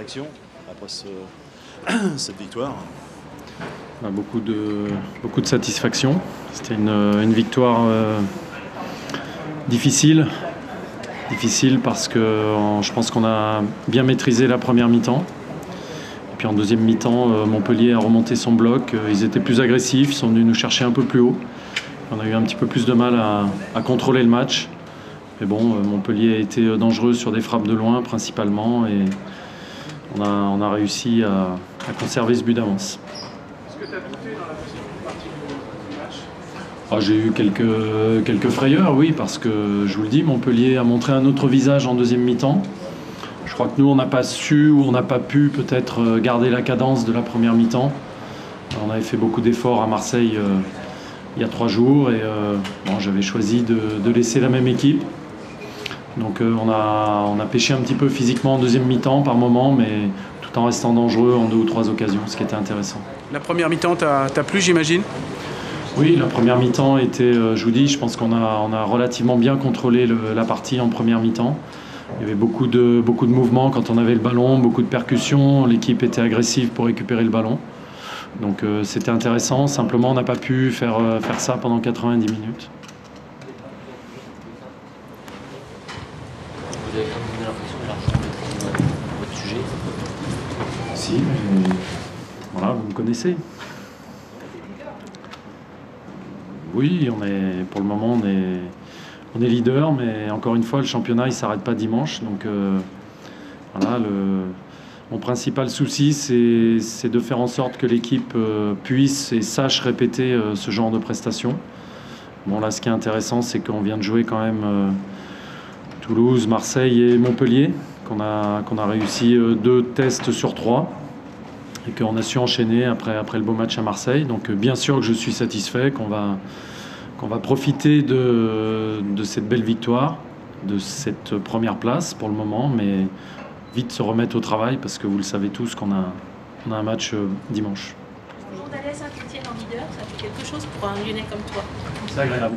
réaction après cette victoire? Beaucoup de satisfaction. C'était une victoire difficile parce que je pense qu'on a bien maîtrisé la première mi-temps. Et puis en deuxième mi-temps, Montpellier a remonté son bloc. Ils étaient plus agressifs, ils sont venus nous chercher un peu plus haut. On a eu un petit peu plus de mal à contrôler le match. Mais bon, Montpellier a été dangereux sur des frappes de loin principalement et on a réussi à conserver ce but d'avance. Est-ce que tu as douté dans la deuxième partie du match? J'ai eu quelques frayeurs, oui, parce que je vous le dis, Montpellier a montré un autre visage en deuxième mi-temps. Je crois que nous, on n'a pas su ou on n'a pas pu peut-être garder la cadence de la première mi-temps. On avait fait beaucoup d'efforts à Marseille il y a 3 jours et j'avais choisi de laisser la même équipe. Donc on a pêché un petit peu physiquement en deuxième mi-temps par moment, mais tout en restant dangereux en 2 ou 3 occasions, ce qui était intéressant. La première mi-temps t'a plu, j'imagine? Oui, la première mi-temps était, je vous dis, je pense qu'on a relativement bien contrôlé la partie en première mi-temps. Il y avait beaucoup de mouvements quand on avait le ballon, beaucoup de percussions, l'équipe était agressive pour récupérer le ballon. Donc c'était intéressant, simplement on n'a pas pu faire ça pendant 90 minutes. Vous avez quand même l'impression de largement maîtriser votre sujet? Si, mais voilà, vous me connaissez. Oui, pour le moment, on est leader, mais encore une fois, le championnat, il ne s'arrête pas dimanche. Donc voilà, mon principal souci, c'est de faire en sorte que l'équipe puisse et sache répéter ce genre de prestations. Bon, là, ce qui est intéressant, c'est qu'on vient de jouer quand même Toulouse, Marseille et Montpellier, qu'on a réussi 2 tests sur 3 et qu'on a su enchaîner après le beau match à Marseille. Donc bien sûr que je suis satisfait, qu'on va profiter de cette belle victoire, de cette première place pour le moment, mais vite se remettre au travail parce que vous le savez tous qu'on a un match dimanche. Le jour d'aller à Saint-Etienne en leader, ça fait quelque chose pour un Lyonnais comme toi? C'est agréable.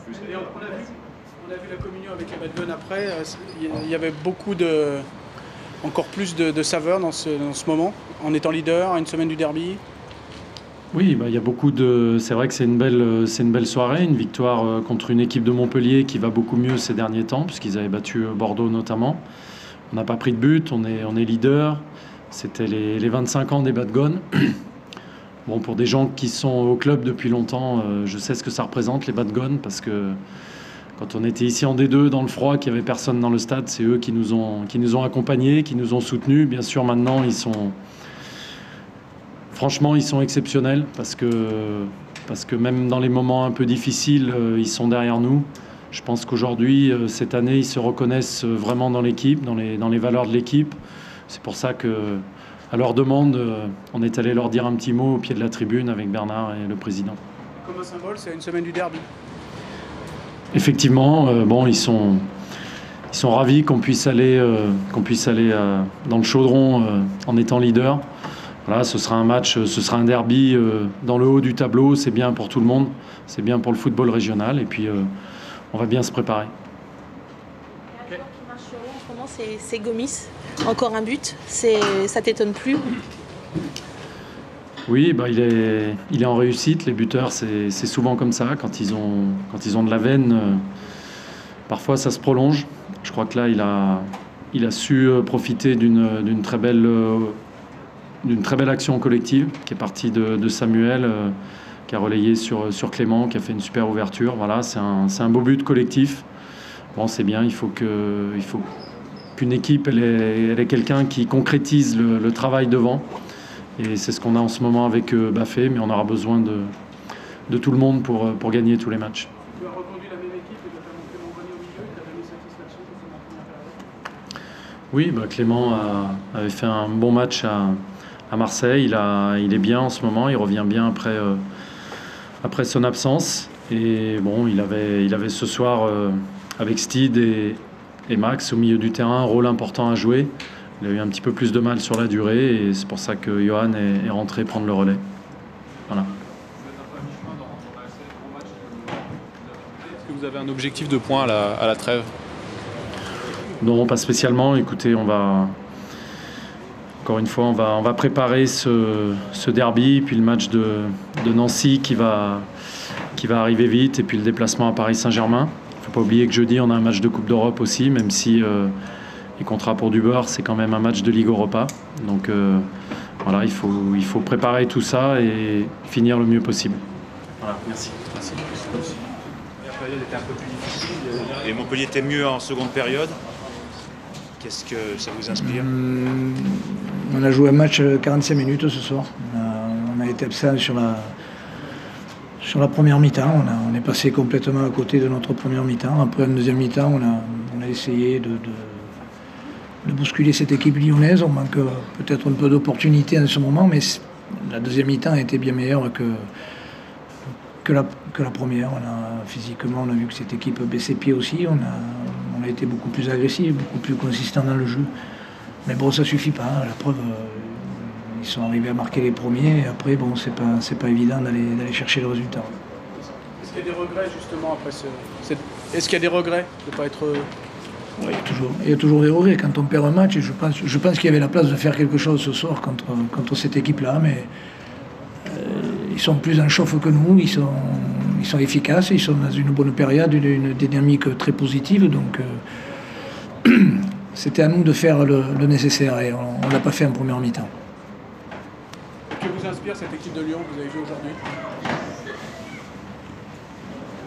Et on a vu la communion avec les Badgones après. Il y avait encore plus de saveur dans ce moment, en étant leader à une semaine du derby. Oui, il y a c'est vrai que c'est une belle soirée, une victoire contre une équipe de Montpellier qui va beaucoup mieux ces derniers temps, puisqu'ils avaient battu Bordeaux notamment. On n'a pas pris de but, on est leader. C'était les 25 ans des Badgones. Bon, pour des gens qui sont au club depuis longtemps, je sais ce que ça représente, les Badgones, parce que quand on était ici en D2, dans le froid, qu'il n'y avait personne dans le stade, c'est eux qui nous ont accompagnés, qui nous ont soutenus. Bien sûr, maintenant, franchement, ils sont exceptionnels, parce que même dans les moments un peu difficiles, ils sont derrière nous. Je pense qu'aujourd'hui, cette année, ils se reconnaissent vraiment dans l'équipe, dans les valeurs de l'équipe. C'est pour ça que, à leur demande, on est allé leur dire un petit mot au pied de la tribune avec Bernard et le président. Comme un symbole, c'est une semaine du derby. Effectivement, ils sont ravis qu'on puisse aller dans le chaudron en étant leader. Voilà, ce sera un match, ce sera un derby dans le haut du tableau. C'est bien pour tout le monde, c'est bien pour le football régional. Et puis, on va bien se préparer. Un joueur qui marche sur l'eau en ce moment, c'est Gomis. Encore un but, ça t'étonne plus? Oui, il est en réussite. Les buteurs, c'est souvent comme ça. Quand ils ont de la veine, parfois ça se prolonge. Je crois que là, il a su profiter d'une très belle action collective qui est partie de Samuel, qui a relayé sur Clément, qui a fait une super ouverture. Voilà, c'est un beau but collectif. Bon, c'est bien. Il faut qu'une équipe elle ait quelqu'un qui concrétise le travail devant. Et c'est ce qu'on a en ce moment avec Bafé, mais on aura besoin de tout le monde pour gagner tous les matchs. Tu as reconduit la même équipe et tu as montré Montpellier au milieu, tu as donné satisfaction pour cette première période? Oui, Clément avait fait un bon match à Marseille. Il est bien en ce moment, il revient bien après son absence. Et bon, il avait ce soir avec Steed et Max au milieu du terrain un rôle important à jouer. Il a eu un petit peu plus de mal sur la durée et c'est pour ça que Johan est rentré prendre le relais. Voilà. Est-ce que vous avez un objectif de points à la trêve? Non, pas spécialement. Écoutez, encore une fois, on va préparer ce derby, puis le match de Nancy qui va arriver vite, et puis le déplacement à Paris Saint-Germain. Il ne faut pas oublier que jeudi, on a un match de Coupe d'Europe aussi, même si les contrats pour du beurre, c'est quand même un match de Ligue Europa. Donc voilà, il faut préparer tout ça et finir le mieux possible. Voilà, merci. La première période était un peu plus difficile. Et Montpellier était mieux en seconde période. Qu'est-ce que ça vous inspire? On a joué un match 45 minutes ce soir. On a été absent sur la première mi-temps. On est passé complètement à côté de notre première mi-temps. Après, en deuxième mi-temps, on a essayé de bousculer cette équipe lyonnaise. On manque peut-être un peu d'opportunité en ce moment, mais la deuxième mi-temps a été bien meilleure que la première. Physiquement, on a vu que cette équipe baissait pied aussi. On a été beaucoup plus agressif, beaucoup plus consistant dans le jeu. Mais bon, ça suffit pas. La preuve, ils sont arrivés à marquer les premiers. Et après, bon, c'est pas évident d'aller chercher le résultat. Est-ce qu'il y a des regrets justement après Est-ce qu'il y a des regrets de ne pas être... Oui, il y a toujours des regrets. Quand on perd un match, je pense qu'il y avait la place de faire quelque chose ce soir contre cette équipe-là. Mais ils sont plus en chauffe que nous. Ils sont efficaces. Ils sont dans une bonne période, une dynamique très positive. Donc, c'était à nous de faire le nécessaire et on ne l'a pas fait en première mi-temps. Que vous inspire cette équipe de Lyon que vous avez vue aujourd'hui?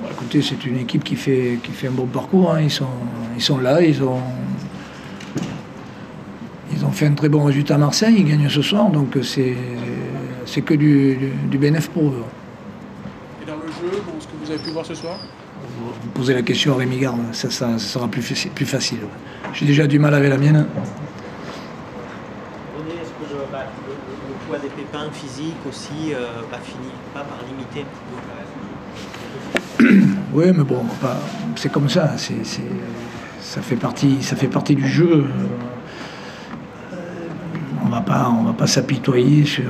Bon, écoutez, c'est une équipe qui fait un bon parcours. Hein. Ils sont là, ils ont fait un très bon résultat à Marseille. Ils gagnent ce soir, donc c'est que du bénéfice pour eux. Et dans le jeu, ce que vous avez pu voir ce soir? Vous posez la question à Rémi Garde, ça sera plus facile. J'ai déjà du mal avec la mienne. René, est-ce que le poids des pépins physiques aussi finit pas par limiter un petit peu? Oui, mais bon, c'est comme ça. Ça fait partie du jeu. On va pas s'apitoyer sur.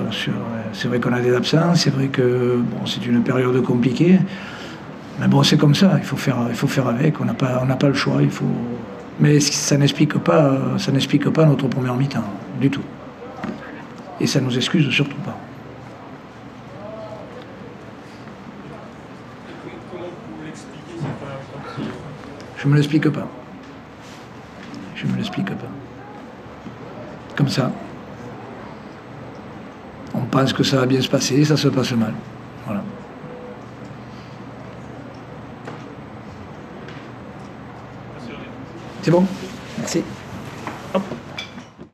C'est vrai qu'on a des absents. C'est vrai que c'est une période compliquée. Mais bon, c'est comme ça. Il faut faire avec. On n'a pas le choix. Mais ça n'explique pas notre première mi-temps du tout. Et ça nous excuse surtout pas. Je me l'explique pas. Comme ça. On pense que ça va bien se passer, ça se passe mal. Voilà. C'est bon? Merci. Hop.